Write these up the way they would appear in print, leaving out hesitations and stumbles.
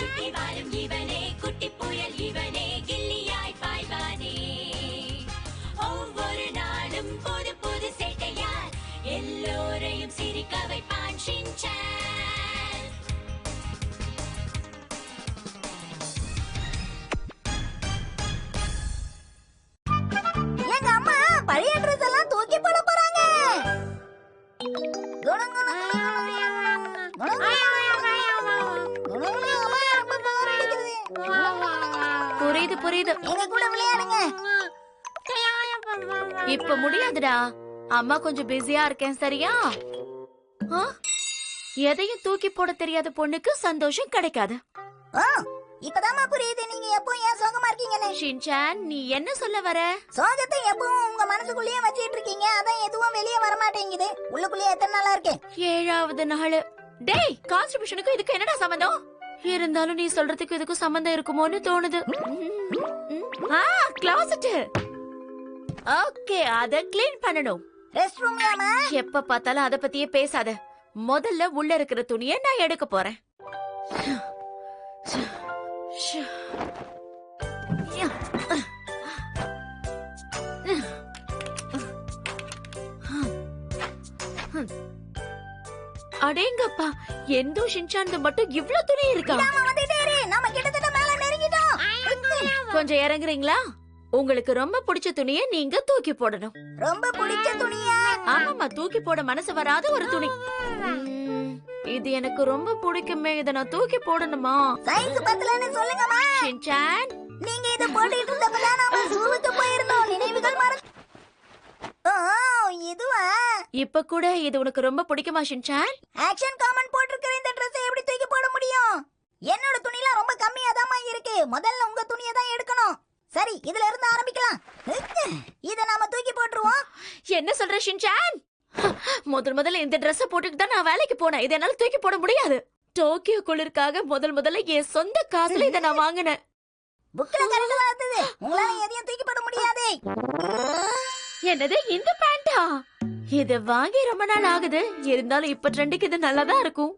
சுட்டி வாழும் இவனே குட்டி புயல் இவனே கில்லியாய் பாய்வானே ஒவ்வொரு நாளும் புது புது சேட்டையால் எல்லோரையும் சிரிக்க வைப்பான் ஷின்சான். எங்க அம்மா பழைய ட்ரெஸ் எல்லாம் தூக்கி போட போறாங்க. புரியுது புரியுது. எங்க கூட விளையாடுங்க. இப்ப முடியாதுடா, அம்மா கொஞ்சம் பிஸியா இருக்கேன். சரியா? எதையும் தூக்கி போட தெரியாத பொண்ணுக்கு சந்தோஷம் கிடைக்காது. இப்பதாம்மா புரியுது நீங்க எப்போ ஏன் சோகமா இருக்கீங்கன்னு. ஷின்சான், நீ என்ன சொல்ல வர? சோகத்தை எப்பவும் உங்க மனசுக்குள்ளேயே வச்சிட்டு இருக்கீங்க, அதான் எதுவும் வெளியே வர மாட்டேங்குது. உள்ளுக்குள்ளேயே எத்தனை நாளா இருக்கேன்? 7வது நாள். டேய், கான்ஸ்டிபியூஷனுக்கு இதுக்கு என்னடா சம்பந்தம்? இருந்தாலும் நீ சொல்றதுக்கு இதுக்கு சம்பந்தம் இருக்குமோன்னு தோணுது. கிளாசெட். ஓகே, அத க்ளீன் பண்ணனும். ரெஸ்ட் ரூம்லாமா? எப்ப பார்த்தாலும் அத பத்தியே பேசாத. முதல்ல உள்ள இருக்கிற துணியை நான் எடுக்க போறேன். அடேங்கப்பா, எந்தோ ஷின்சான் மட்டும் இவ்ளோ துணி இருக்கா? நாம கிட்டத்தட்ட மேல நெருங்கிட்டோம். கொஞ்சம் இறங்குறீங்களா? உங்களுக்கு ரொம்ப பிடிச்ச துணியை நீங்க தூக்கி போடணும். ரொம்ப பிடிச்ச துணியா? ஆமாமா, தூக்கி போட மனசு வராத ஒரு துணி. இது எனக்கு ரொம்ப பிடிக்குமே, இத நான் தூக்கி போடணுமா? சைஸ் பத்தலன்னு சொல்லுங்கமா. ஷின்சான், நீங்க இத போட்டுட்டு இருந்தப்பதான் நாம ஜூவுக்கு போயிருந்தோம். நினைவுகள் மறந்து. இதுவா? இப்ப கூட இது உனக்கு ரொம்ப பிடிக்குமா ஷின்சான்? ஆக்ஷன் காமெண்ட் போட்டுருக்கிற இந்த Dress எப்படி தூக்கி போட முடியும்? என்னோட துணிலாம் ரொம்ப கம்மியா தான் இருக்கு. முதல்ல உங்க துணியை தான் எடுக்கணும். சரி, இதுல இருந்து ஆரம்பிக்கலாம். இத நாம தூக்கி போட்டுருவோம். என்ன சொல்ற ஷின்சான்? முதல்ல இந்த Dress போட்டுட்டு தான் நான் வேலைக்கு போனேன். இத என்னால தூக்கி போட முடியாது. டோக்கியோ குளிருக்காக முதல்ல என் சொந்த காசுல இத நான் வாங்கினேன். புக்ல கரெக்ட்டா வந்தது. உங்களால எதையும் தூக்கி போட முடியாது. என்னது, இந்த பேண்டா? இத வாங்கி ரொம்ப நாள் ஆகுது. இருந்தாலும் இப்ப ட்ரெண்டுக்கு இது நல்லாதான் இருக்கும்.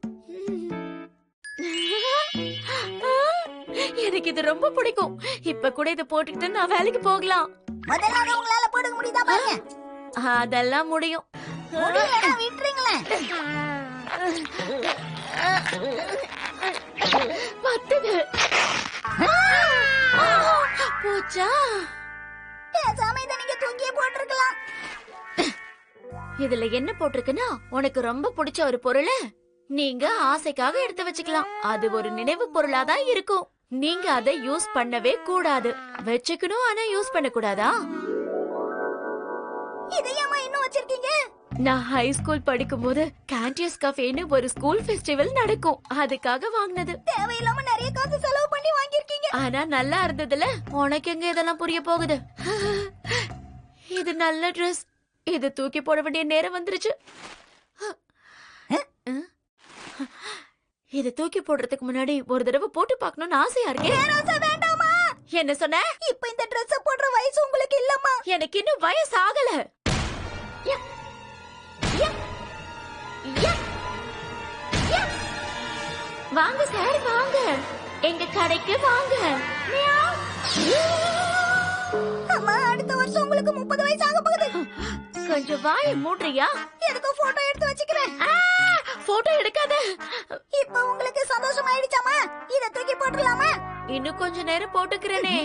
எனக்கு இது ரொம்ப பிடிக்கும். இப்ப கூட இத போட்டுக்கிட்டு நான் வேலைக்கு போகலாம். முதல்ல உங்களால போட முடியுதா பாருங்க. அதெல்லாம் முடியும். விட்டுறீங்களே. பத்துது. போச்சா? சாமியை நீங்க தூக்கியே போட்டிருக்கலாம். இதுல என்ன போட்டிருக்குன்னா, உனக்கு ரொம்ப பிடிச்ச ஒரு பொருளை நீங்க ஆசைக்காக எடுத்து வச்சுக்கலாம். அது ஒரு நினைவு பொருளாதான் இருக்கும். நீங்க அதை யூஸ் பண்ணவே கூடாது. வச்சுக்கணும், ஆனா யூஸ் பண்ண கூடாதா? இதையம்மா இன்னும் வச்சிருக்கீங்க? நான் ஹை ஸ்கூல் படிக்கும் போது கேண்டியஸ் கஃபேன்னு ஒரு ஸ்கூல் ஃபெஸ்டிவல் நடக்கும். அதுக்காக வாங்கினது. தேவையில்லாம நிறைய காசு செலவு பண்ணி வாங்கிருக்கீங்க. ஆனா நல்லா இருந்ததுல. உனக்கு எங்க இதெல்லாம் புரிய போகுது? இது நல்ல Dress. இது தூக்கி போட வேண்டிய நேரம் வந்துருச்சு. இது தூக்கி போடுறதுக்கு முன்னாடி ஒரு தடவை போட்டு பார்க்கணும்னு ஆசையா இருக்கு. வேண்டாமா? என்ன சொன்ன? இப்ப இந்த Dress போடுற வயசு உங்களுக்கு இல்லம்மா. எனக்கு இன்னும் வயசு ஆகல. வாங்க சார், வாங்க எங்க கடைக்கு வாங்க. அம்மா, அடுத்த வருஷம் உங்களுக்கு 30 வயசு ஆக போகுது. கொஞ்சம் வாயை மூடுறியா? எனக்கு போட்டோ எடுத்து வச்சுக்கிறேன். போட்டோ எடுக்காத. இப்ப உங்களுக்கு சந்தோஷம் ஆயிடுச்சாமா? இத தூக்கி போட்டுடலாமா? இன்னும் கொஞ்ச நேரம் போட்டுக்கிறேனே.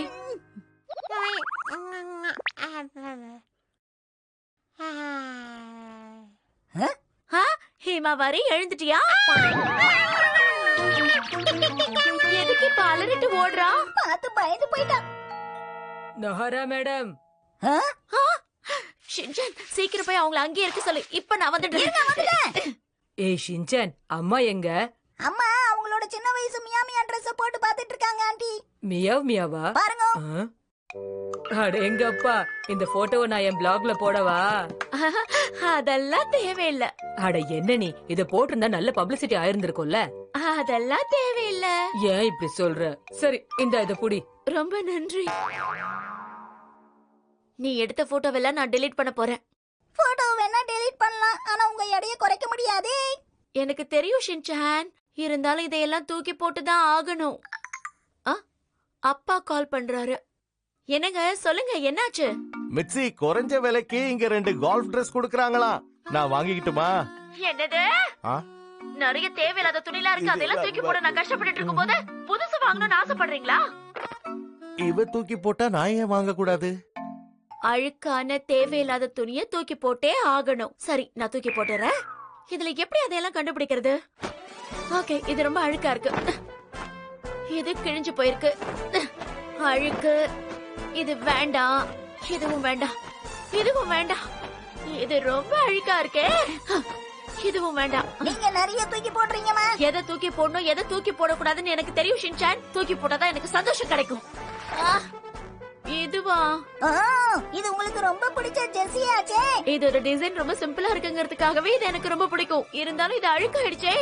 ஹேமாவாரி, எழுந்துட்டியா? எதுக்கு இப்ப அலறிட்டு ஓடுறா? பார்த்து பயந்து போயிட்டான். நஹரா மேடம். ஷின்சான், சீக்கிரம் போய் அவங்கள அங்கேயே இருக்க சொல்லு. இப்ப நான் வந்துட்டேன். ஏய் ஷின்சான், அம்மா எங்க? அம்மா அவங்களோட சின்ன வயசு மியாமியா Dress போட்டு பாத்துட்டு இருக்காங்க ஆண்டி. மியாவ் மியாவா? பாருங்க. அடேங்கப்பா, இந்த போட்டோவை நான் என் பிளாக்ல போடவா? அதெல்லாம் தேவையில்ல. அட என்ன நீ, இத போட்டிருந்தா நல்ல பப்ளிசிட்டி ஆயிருந்திருக்கும்ல. அதெல்லாம் தேவையில்ல. ஏன் இப்படி சொல்ற? சரி, இந்த இத புடி. ரொம்ப நன்றி. நீ எடுத்த போட்டோவெல்லாம் நான் டெலீட் பண்ண போறேன். போட்டோ வேணா டெலீட் பண்ணலாம், ஆனா உங்க எடையை குறைக்க முடியாதே. எனக்கு தெரியும் ஷின்சான். இருந்தாலும் இதையெல்லாம் தூக்கி போட்டு தான் ஆகணும். அப்பா கால் பண்றாரு. என்னங்க சொல்லுங்க, என்னாச்சு? மிட்சி, குறைஞ்ச விலைக்கு இங்க 2 கால்ஃப் Dress கொடுக்கறாங்களா? நான் வாங்கிக்கிட்டுமா? என்னது? நிறைய தேவையில்லாத துணிலாம் இருக்கு, அதெல்லாம் தூக்கி போட நான் கஷ்டப்பட்டுட்டு இருக்கும்போது புதுசு வாங்கணும்னு ஆசைப்படுறீங்களா? இவ தூக்கி போட்டா நான் ஏன் வாங்க கூடாது? அழுக்கான தேவையில்லாத துணியை தூக்கி போட்டே ஆகணும். சரி, நான் தூக்கி போட்டுறேன். இதுல எப்படி அதையெல்லாம் கண்டுபிடிக்கிறது? ஓகே, இது ரொம்ப அழுக்கா இருக்கு. இது கிழிஞ்சு போயிருக்கு. அழுக்கு. இது வேண்டாம், இதுவும் வேண்டாம், இதுவும் வேண்டாம். இது ரொம்ப அழுக்கா இருக்கே. இதுவும் வேண்டாம். நீங்க நிறைய தூக்கி போடுறீங்கம்மா. எதை தூக்கி போடணும், எதை தூக்கி போடக்கூடாதுன்னு எனக்கு தெரியும் ஷின்சான். தூக்கி போட்டாதான் எனக்கு சந்தோஷம் கிடைக்கும். இதுவா? இது உங்களுக்கு ரொம்ப பிடிச்ச ஜெர்சியாச்சே. இதோட டிசைன் ரொம்ப சிம்பிளா இருக்குங்கிறதுக்காகவே இது எனக்கு ரொம்ப பிடிக்கும். இருந்தாலும் இது அழுக்காயிடுச்சே,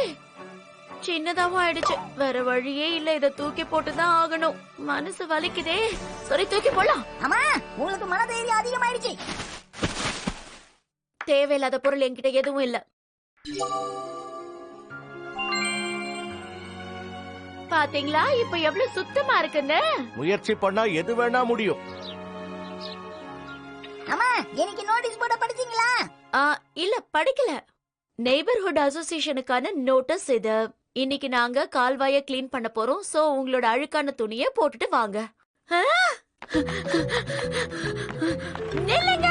சின்னதாவும் ஆயிடுச்சு. வேற வழியே இல்ல, இத தூக்கி போட்டுதான் ஆகணும். மனசு வலிக்குதே. சரி, தூக்கி போடலாம். அம்மா, உங்களுக்கு மனதைரியம் அதிகமாயிடுச்சு. தேவையில்லாத பொருள் என்கிட்ட எதுவும் இல்ல. பாத்தீங்களா இப்ப எவ்வளவு சுத்தமா இருக்குன்னு? முயற்சி பண்ணா எது வேணா முடியும். அம்மா, எனக்கு நோட்டீஸ் போர்ட படிச்சீங்களா? இல்ல, படிக்கல. நெய்பர்ஹுட் அசோசியேஷனுக்கான நோட்டீஸ் இது. இன்னைக்கு நாங்க கால்வாய கிளீன் பண்ண போறோம். சோ உங்களோட அழுக்கான துணியை போட்டுட்டு வாங்க. நில்லுங்க.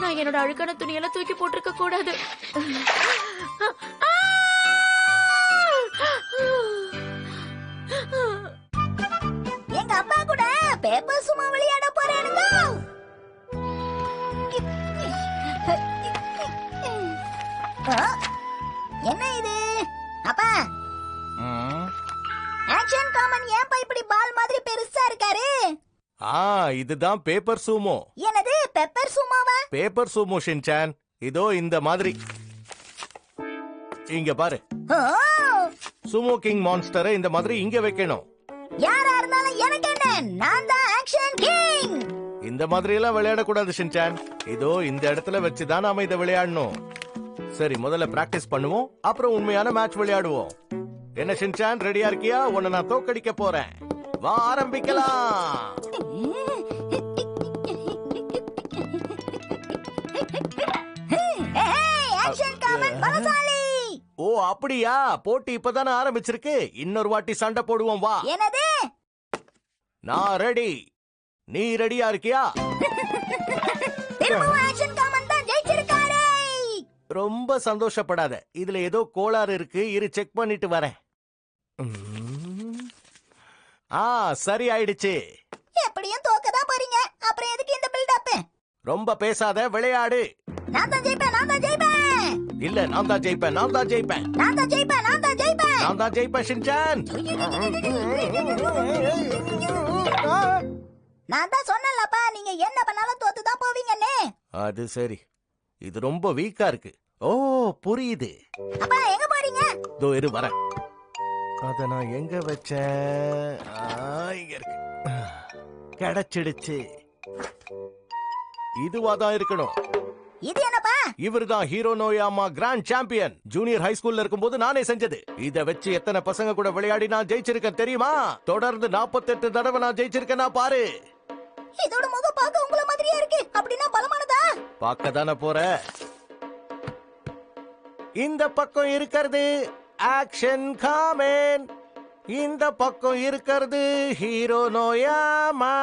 நான் என்னோட அழுக்கான துணியெல்லாம் தூக்கி போட்டிருக்க கூடாது. எங்க அப்பா கூட பேப்பர் சும்மா விளையாட போறேனுங்க. என்ன இது? அப்பா, ஆக்ஷன் காமன் ஏன்பா இப்படி பால் மாதிரி பெருசா இருக்காரு? இதுதான் பேப்பர் சூமோ. என்னது பெப்பர் சும்மாவா? Paper sumo Shinchan. இதோ இந்த மாதிரி. இங்க பாரு. சூமோ கிங் மான்ஸ்டரை இந்த மாதிரி இங்க வைக்கணும். யாரா இருந்தாலும் எனக்கு என்ன, நான் தான் ஆக்ஷன் கிங். இந்த மாதிரி எல்லாம் விளையாட கூடாது ஷின்சான். இதோ இந்த இடத்துல வச்சுதான் நாம இதை விளையாடணும். சரி, முதல்ல பிராக்டிஸ் பண்ணுவோம், அப்புறம் உண்மையான மேட்ச் விளையாடுவோம். என்ன ஷின்சான், ரெடியா இருக்கியா? உன்னை நான் தோக்கடிக்க போறேன். வா, ஆரம்பிக்கலாம். ஆக்ஷன் காமன் பலசாலி. ஓ அப்படியா? போட்டி இப்பதானே ஆரம்பிச்சிருக்கு. இன்னொரு வாட்டி சண்டை போடுவோம், வா. என்னது? நான் ரெடி. நீ ரெடியா இருக்கியா? திரும்பவும் ஆக்ஷன் காமன் தான் ஜெயிச்சிருக்காரே. ரொம்ப சந்தோஷப்படாத, இதுல ஏதோ கோளாறு இருக்கு. இரு, செக் பண்ணிட்டு வரேன். சரி ஆயிடுச்சு. எப்படியும் தோக்கதான் போறீங்க, அப்புறம் எதுக்கு இந்த பில்டப்? ரொம்ப பேசாத, விளையாடு. நான் தான் ஜெயிப்பேன், நான் தான் ஜெயிப்பேன். இல்ல, நான் தான் ஜெயிப்பேன், நான் தான் ஜெயிப்பேன், நான் தான் ஜெயிப்பேன், நான் தான் ஜெயிப்பேன், நான் தான் ஜெயிப்பேன் ஷின்சான். நான் தான் சொன்னேன்லப்பா, நீங்க என்ன பண்ணாலும் தோத்து தான் போவீங்கன்னு. அது சரி, இது ரொம்ப வீக்கா இருக்கு. ஓ புரியுது. அப்பா எங்க போறீங்க? இதோ இரு, வரேன். அத நான் எங்க வச்சேன்? இங்க இருக்கு. கிடைச்சிடுச்சு. இதுவாதான் இருக்கணும். இது என்னப்பா? இவர்தான் ஹீரோனோயாமா கிராண்ட் சாம்பியன். ஜூனியர் ஹை ஸ்கூல்ல இருக்கும்போது நானே செஞ்சது. இத வச்சு எத்தனை பசங்க கூட விளையாடி நான் ஜெயிச்சிருக்கேன் தெரியுமா? தொடர்ந்து 48 தடவை நான் ஜெயிச்சிருக்கேன். பாரு, இதோட முகம் பார்க்க உங்கள மாதிரியே இருக்கு. அப்படினா பலமானதா? பார்க்க தானே போற. இந்த பக்கம் இருக்கிறது ஆக்ஷன் காமன், இந்த பக்கம் இருக்கிறது ஹீரோனோயாமா.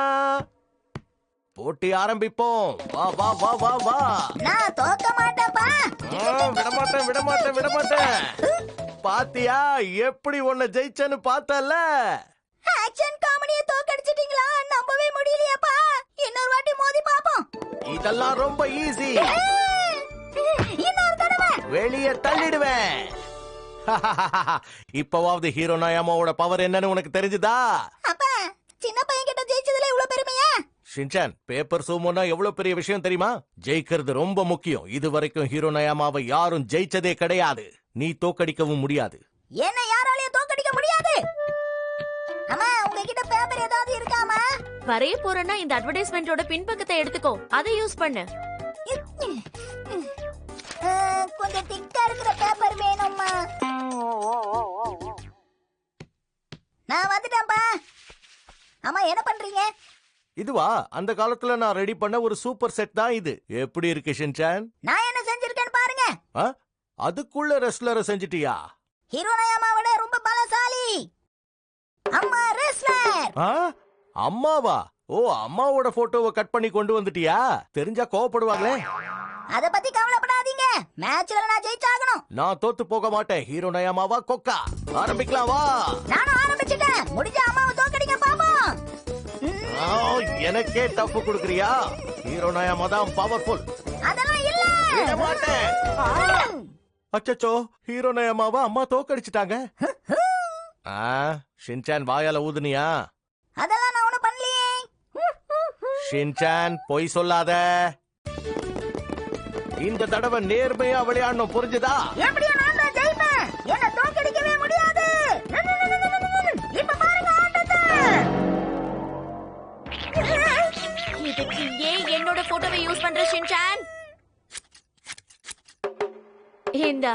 போட்டி ஆரம்பிப்போம். வா வா வா வா வா. நான் தோக்க மாட்டேன்ப்பா. விடமாட்டேன் விடமாட்டேன் விடமாட்டேன். பாத்தியா எப்படி உன்னை ஜெயிச்சேன்னு பார்த்தல? ஆக்ஷன் காமெடியை தோக்கடிச்சிட்டீங்களா? நம்பவே முடியலையாப்பா. இன்னொரு வாட்டி மோதி பாப்போம். இதெல்லாம் ரொம்ப ஈஸி. இன்னொரு தடவை வெளியே தள்ளிடுவேன். இப்பவாவது ஹீரோனோயாமாவோட பவர் என்னன்னு உனக்கு தெரிஞ்சுதா? அப்பா, சின்ன பையன் கிட்ட ஜெயிச்சதுல இவ்வளவு பெருமையா? ஷின்சான், பேப்பர் சூமோனா எவ்வளவு பெரிய விஷயம் தெரியுமா? ஜெயிக்கிறது ரொம்ப முக்கியம். இதுவரைக்கும் ஹீரோனோயாமாவை யாரும் ஜெயிச்சதே கிடையாது. நீ தோக்கடிக்கவும் முடியாது. என்ன யாராலையும் தோக்கடிக்க முடியாது. அம்மா உங்ககிட்ட பேப்பர் ஏதாவது இருக்காமா? வரைய போறேன்னா இந்த அட்வர்டைஸ்மெண்டோட பின்பக்கத்தை எடுத்துக்கோ, அதை யூஸ் பண்ணு. கொஞ்சம் திக்கா இருக்கிற பேப்பர் வேணும்மா. நான் வந்துட்டேன்ப்பா. அம்மா என்ன பண்றீங்க? இதுவா அந்த காலத்துல நான் ரெடி பண்ண ஒரு சூப்பர் செட் தான் இது. எப்படி இருக்கு ஷின்சான்? நான் என்ன செஞ்சிருக்கேன்னு பாருங்க. ஆ? அதுக்குள்ள ரெஸ்லரை செஞ்சிட்டியா? ஹீரோனயாமாவோட ரொம்ப பலசாலி. அம்மா ரெஸ்லர். ஆ? அம்மாவா? ஓ, அம்மாவோட போட்டோவை கட் பண்ணி கொண்டு வந்துட்டியா? தெரிஞ்சா கோவப்படுவாங்களே. அத பத்தி கவலைப்படாதீங்க. மேட்ச்ல நான் ஜெயிச்சாகணும். நான் தோத்து போக மாட்டேன். ஹீரோ நயாமாவா கொக்கா. ஆரம்பிக்கலாம் வா. நானும் ஆரம்பிச்சிட்டேன். முடிஞ்ச அம்மாவை தோக்கடிங்க பாப்போம். ஆ, எனக்கே டஃப் கொடுக்கறியா? ஹீரோ நயாமா தான் பவர்ஃபுல். அதெல்லாம் இல்ல. விட மாட்டேன். அச்சச்சோ, ஹீரோ நயாமாவா அம்மா தோக்கடிச்சிட்டாங்க. ஆ, ஷின்சான் வாயால ஊதுனியா? அதெல்லாம் நான் ஒண்ணும் பண்ணலையே. ஷின்சான் பொய் சொல்லாத. இந்த தடவை நேர்மையா விளையாடணும், புரிஞ்சுதா? எப்படியோ நான் தான் ஜெயிப்பேன். என்ன தோக்கடிக்கவே முடியாது. இப்ப பாருங்க ஆட்டத்தை. இதுக்கு ஏன் என்னோட போட்டோவை யூஸ் பண்ற ஷின்சான்? இந்தா,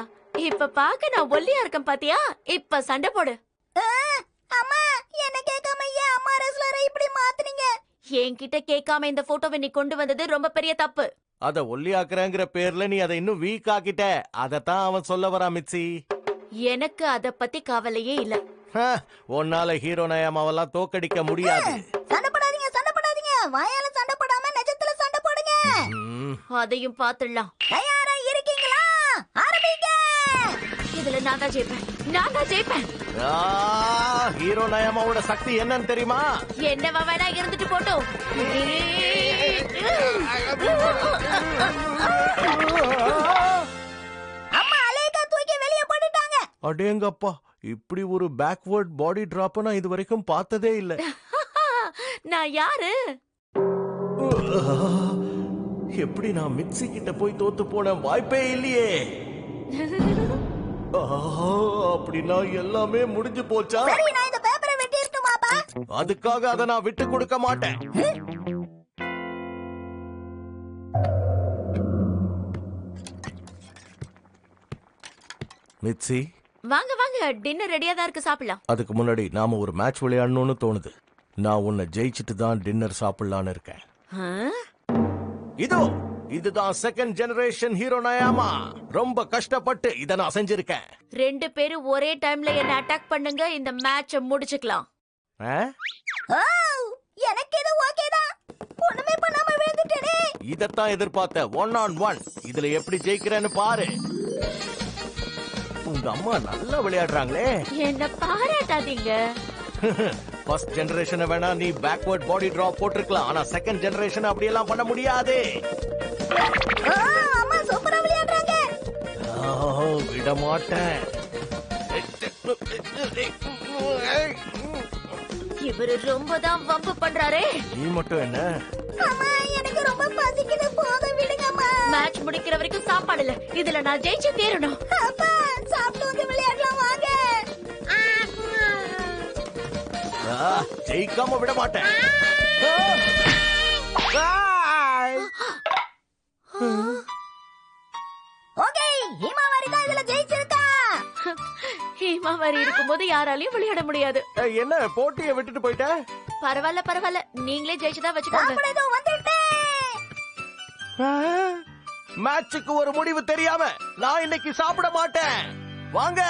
இப்ப பாக்க நான் ஒல்லியா இருக்கேன் பாத்தியா? இப்ப சண்டை போடு. அம்மா என்ன கேட்காம ஏன் அம்மா ரெஸ்லரை இப்படி மாத்துனீங்க? என்கிட்ட கேட்காம இந்த போட்டோவை நீ கொண்டு வந்தது ரொம்ப பெரிய தப்பு. அத ஒல்லியாக்குறேங்கிற பேர்ல நீ அதை இன்னும் வீக் ஆக்கிட்ட. அதத்தான் அவன் சொல்ல வரா மிச்சி. எனக்கு அத பத்தி கவலையே இல்ல. உன்னால ஹீரோ நயாமாவெல்லாம் தோக்கடிக்க முடியாது. சண்டை போடாதீங்க, சண்டை போடாதீங்க. வாயால சண்டை போடாம நிஜத்துல சண்டை போடுங்க. அதையும் பாத்துடலாம். தயாரா இருக்கீங்களா? ஆரம்பிங்க. இதுல நான் தான் ஜெயிப்பேன். நான் தான் ஜெயிப்பேன். ஹீரோ நயாமாவோட சக்தி என்னன்னு தெரியுமா? என்னவா வேணா இருந்துட்டு போட்டோம். அம்மா அலேக்கா தூக்கி வெளியே போட்டுட்டாங்க. அடேங்கப்பா, இப்படி ஒரு பேக்வர்ட் பாடி டிராப் நான் இது வரைக்கும் பார்த்ததே இல்ல. நான் யாரு? எப்படி நான் மிக்ஸி கிட்ட போய் தோத்து போன? வாய்ப்பே இல்லையே. அப்படின்னா எல்லாமே முடிஞ்சு போச்சா? சரி, நான் இந்த பேப்பரை வெட்டிரட்டுமாப்பா? அதுக்காக அதை நான் விட்டு கொடுக்க மாட்டேன். மிட்சி, வாங்க வாங்க, டின்னர் ரெடியா தான் இருக்கு, சாப்பிடலாம். அதுக்கு முன்னாடி நாம ஒரு மேட்ச் விளையாடணும்னு தோணுது. நான் உன்னை ஜெயிச்சிட்டு தான் டின்னர் சாப்பிடலான்னு இருக்கேன். இதோ இதுதான் செகண்ட் ஜெனரேஷன் ஹீரோ நயாமா. ரொம்ப கஷ்டப்பட்டு இத நான் செஞ்சிருக்கேன். 2 பேரும் ஒரே டைம்ல என்ன அட்டாக் பண்ணுங்க, இந்த மேட்ச முடிச்சுக்கலாம். எனக்கு இது ஓகே தான். ஒண்ணுமே பண்ணாம விழுந்துட்டேனே. இதத்தான் எதிர்பார்த்த. 1-on-1. இதுல எப்படி ஜெயிக்கிறேன்னு பாரு. உங்க அம்மா நல்லா விளையாடுறாங்களே. என்ன பாராட்டாதீங்க. ஃபர்ஸ்ட் ஜெனரேஷனை வேணா நீ பேக்வர்ட் பாடி டிராப் போட்டிருக்கலாம். ஆனா செகண்ட் ஜெனரேஷன் அப்படி எல்லாம் பண்ண முடியாது. அம்மா சூப்பரா விளையாடுறாங்க. விட மாட்டேன். இவரு ரொம்ப தான் வம்பு பண்றாரே. நீ மட்டும் என்ன? அம்மா எனக்கு ரொம்ப பசிக்குது, போக விடுங்கம்மா. மேட்ச் முடிக்கிற வரைக்கும் சாப்பாடு இல்ல. இதுல நான் ஜெயிச்சு தீரணும். அப்பா சாப்பிட்டு வந்து விளையாடலாம் வாங்க. ஜெயிக்காம விட மாட்டேன். ஓகே, ஹீமாவாரி தான் இதுல ஜெயிச்சிருக்கா. ஹீமாவாரி இருக்கும்போது யாராலையும் விளையாட முடியாது. என்ன போட்டியை விட்டுட்டு போயிட்ட? பரவாயில்ல பரவாயில்ல, நீங்களே ஜெயிச்சுதான் வச்சுக்கோங்க. சாப்பிட வந்துட்டேன். மேட்சுக்கு ஒரு முடிவு தெரியாம நான் இன்னைக்கு சாப்பிட மாட்டேன். வாங்க.